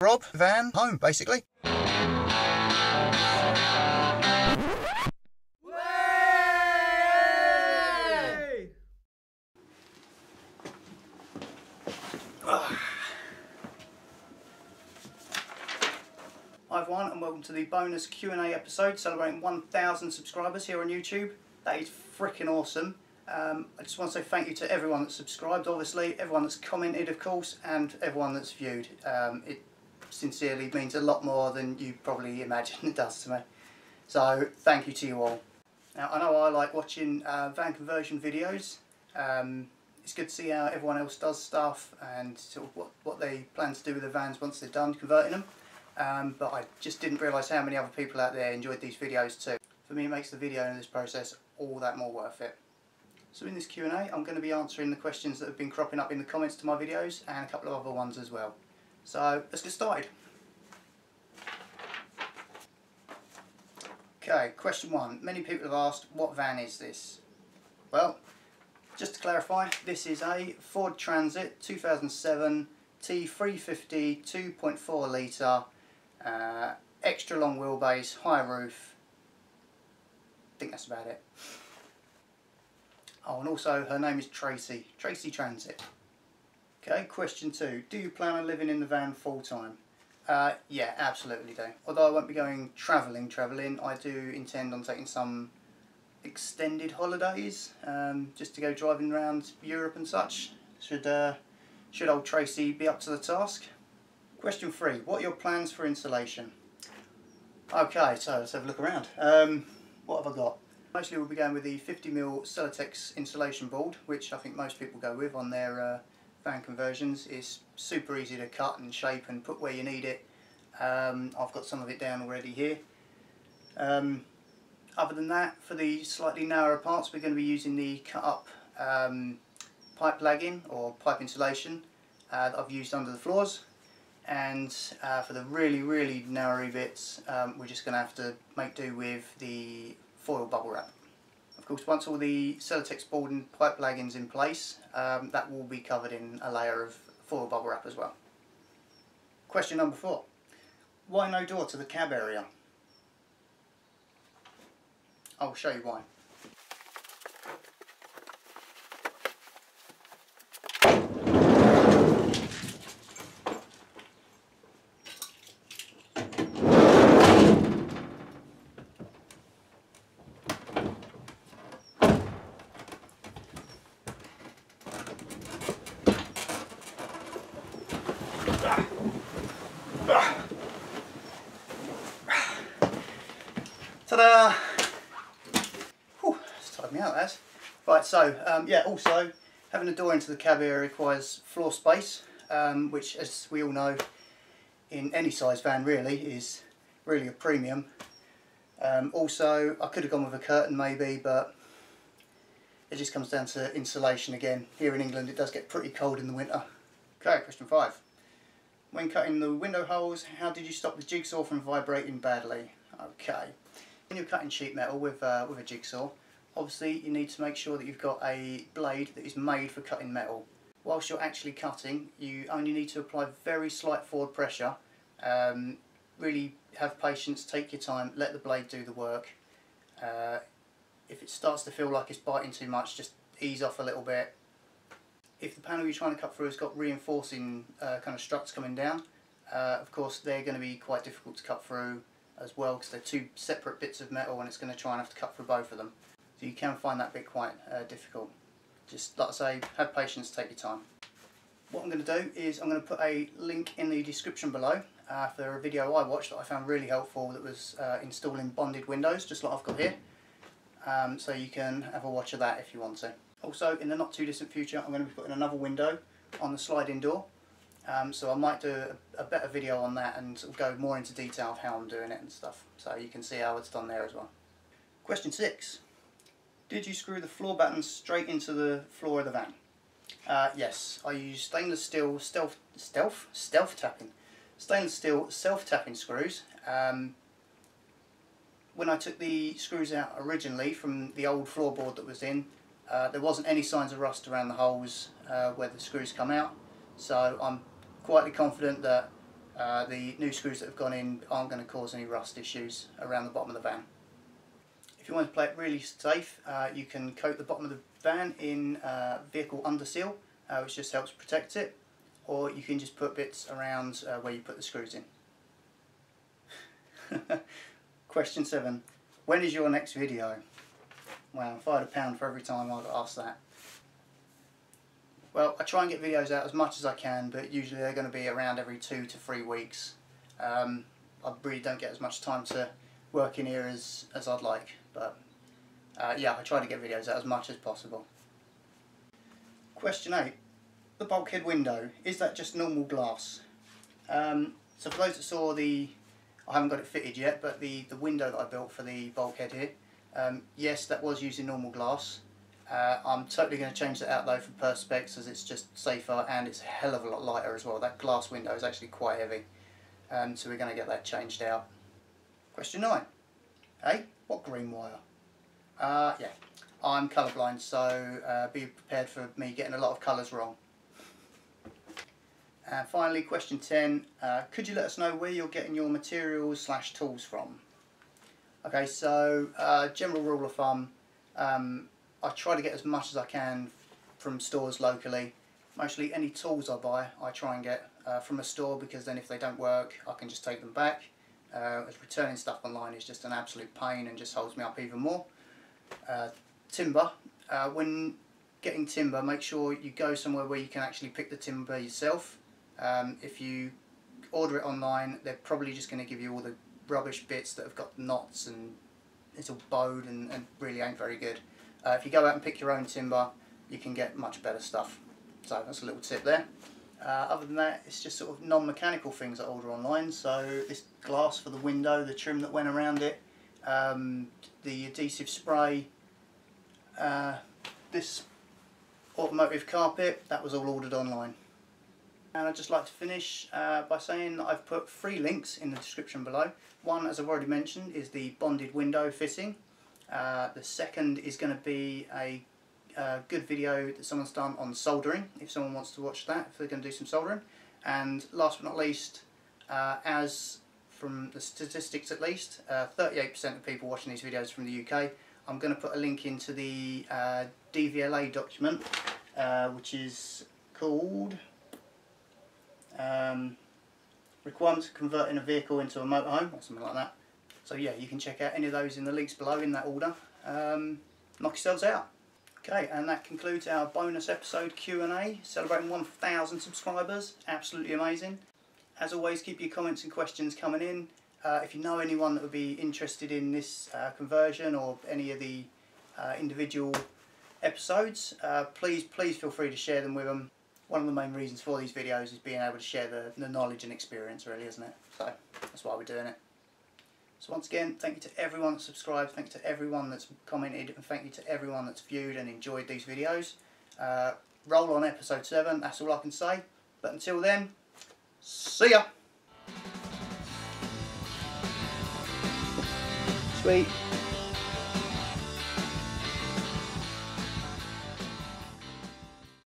Rob van home, basically. Hi everyone and welcome to the bonus Q&A episode celebrating 1,000 subscribers here on YouTube. That is freaking awesome. I just want to say thank you to everyone that's subscribed, obviously, everyone that's commented of course, and everyone that's viewed. It sincerely means a lot more than you probably imagine it does to me. So thank you to you all. Now I know I like watching van conversion videos. It's good to see how everyone else does stuff and sort of what they plan to do with the vans once they're done converting them. But I just didn't realise how many other people out there enjoyed these videos too. For me it makes the video in this process all that more worth it. So in this Q&A I'm going to be answering the questions that have been cropping up in the comments to my videos and a couple of other ones as well. So let's get started. Okay, question 1. Many people have asked, what van is this? Well, just to clarify, this is a Ford Transit 2007 T350 2.4 litre extra long wheelbase, high roof. I think that's about it. Oh, and also her name is Tracy Transit. Okay, question 2. Do you plan on living in the van full time? Yeah, absolutely do. Although I won't be going travelling, I do intend on taking some extended holidays, just to go driving around Europe and such. Should old Tracy be up to the task? Question 3. What are your plans for installation? Okay, so let's have a look around. What have I got? Mostly we'll be going with the 50mm Celotex installation board, which I think most people go with on their van conversions. It's super easy to cut and shape and put where you need it. I've got some of it down already here. Other than that, for the slightly narrower parts we're going to be using the cut up pipe lagging or pipe insulation that I've used under the floors. And for the really narrow bits we're just going to have to make do with the foil bubble wrap. Of course, once all the Celotex board and pipe lagging's in place, that will be covered in a layer of foil bubble wrap as well. Question number 4. Why no door to the cab area? I'll show you why. Ta-da! Whew, it's tired me out, that. Right, so yeah, also having a door into the cab area requires floor space, which, as we all know, in any size van really is really a premium. Also, I could have gone with a curtain maybe, but it just comes down to insulation again. Here in England it does get pretty cold in the winter. Okay, question 5. When cutting the window holes, how did you stop the jigsaw from vibrating badly? Okay. When you're cutting sheet metal with a jigsaw, obviously you need to make sure that you've got a blade that is made for cutting metal. Whilst you're actually cutting, you only need to apply very slight forward pressure. Really have patience, take your time, let the blade do the work. If it starts to feel like it's biting too much, just ease off a little bit. If the panel you're trying to cut through has got reinforcing kind of struts coming down, of course they're going to be quite difficult to cut through as well, because they're two separate bits of metal and it's going to try and have to cut through both of them. So you can find that bit quite difficult. Just like I say, have patience, take your time. What I'm going to do is I'm going to put a link in the description below for a video I watched that I found really helpful, that was installing bonded windows, just like I've got here. So you can have a watch of that if you want to. Also, in the not too distant future, I'm going to be putting another window on the sliding door. So I might do a better video on that and sort of go more into detail of how I'm doing it and stuff, so you can see how it's done there as well. Question 6. Did you screw the floor battens straight into the floor of the van? Yes, I used stainless steel self-tapping screws. When I took the screws out originally from the old floorboard that was in, there wasn't any signs of rust around the holes where the screws come out, so I'm quietly confident that The new screws that have gone in aren't going to cause any rust issues around the bottom of the van. If you want to play it really safe, you can coat the bottom of the van in vehicle underseal, which just helps protect it, or you can just put bits around where you put the screws in. Question 7. When is your next video? Well, if I had £1 for every time I got asked that. Well, I try and get videos out as much as I can, but usually they're going to be around every 2 to 3 weeks. I really don't get as much time to work in here as I'd like, but yeah, I try to get videos out as much as possible. Question 8. The bulkhead window, is that just normal glass? So for those that saw I haven't got it fitted yet, but the window that I built for the bulkhead here, yes, that was using normal glass. I'm totally going to change that out though for perspex, as it's just safer and it's a hell of a lot lighter as well. That glass window is actually quite heavy, so we're going to get that changed out. Question 9. Hey, what green wire? Yeah, I'm colourblind, so be prepared for me getting a lot of colours wrong. And finally, question 10, could you let us know where you're getting your materials / tools from? Okay, so general rule of thumb, I try to get as much as I can from stores locally. Mostly any tools I buy, I try and get from a store, because then if they don't work, I can just take them back. As returning stuff online is just an absolute pain and just holds me up even more. Timber, when getting timber, make sure you go somewhere where you can actually pick the timber yourself. If you order it online, they're probably just going to give you all the rubbish bits that have got knots and it's all bowed and really ain't very good. If you go out and pick your own timber, you can get much better stuff. So that's a little tip there. Other than that, it's just sort of non-mechanical things I order online. So this glass for the window, the trim that went around it, the adhesive spray, this automotive carpet, that was all ordered online. And I'd just like to finish by saying that I've put 3 links in the description below. One, as I've already mentioned, is the bonded window fitting. The second is going to be a good video that someone's done on soldering, if someone wants to watch that, if they're going to do some soldering. And last but not least, as from the statistics at least, 38% of people watching these videos from the UK. I'm going to put a link into the DVLA document, which is called Requirements of Converting a Vehicle into a Motorhome, or something like that. So yeah, you can check out any of those in the links below in that order. Knock yourselves out. Okay, and that concludes our bonus episode Q&A, celebrating 1,000 subscribers. Absolutely amazing. As always, keep your comments and questions coming in. If you know anyone that would be interested in this conversion or any of the individual episodes, please feel free to share them with them. One of the main reasons for these videos is being able to share the knowledge and experience, really, isn't it? So that's why we're doing it. So once again, thank you to everyone that's subscribed, thank you to everyone that's commented, and thank you to everyone that's viewed and enjoyed these videos. Roll on episode 7, that's all I can say. But until then, see ya! Sweet.